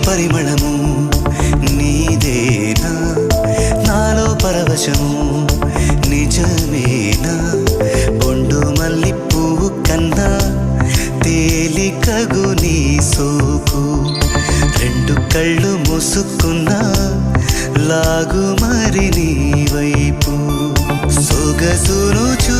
పరిమళము నీదేనా నాలో పరవశము నిజమేనా బొండు మల్లి పువ్వు కన్నా తేలికగు నీ సోకు రెండు కళ్ళు మూసుకున్నా లాగు మరి నీ వైపు సొగసును చూ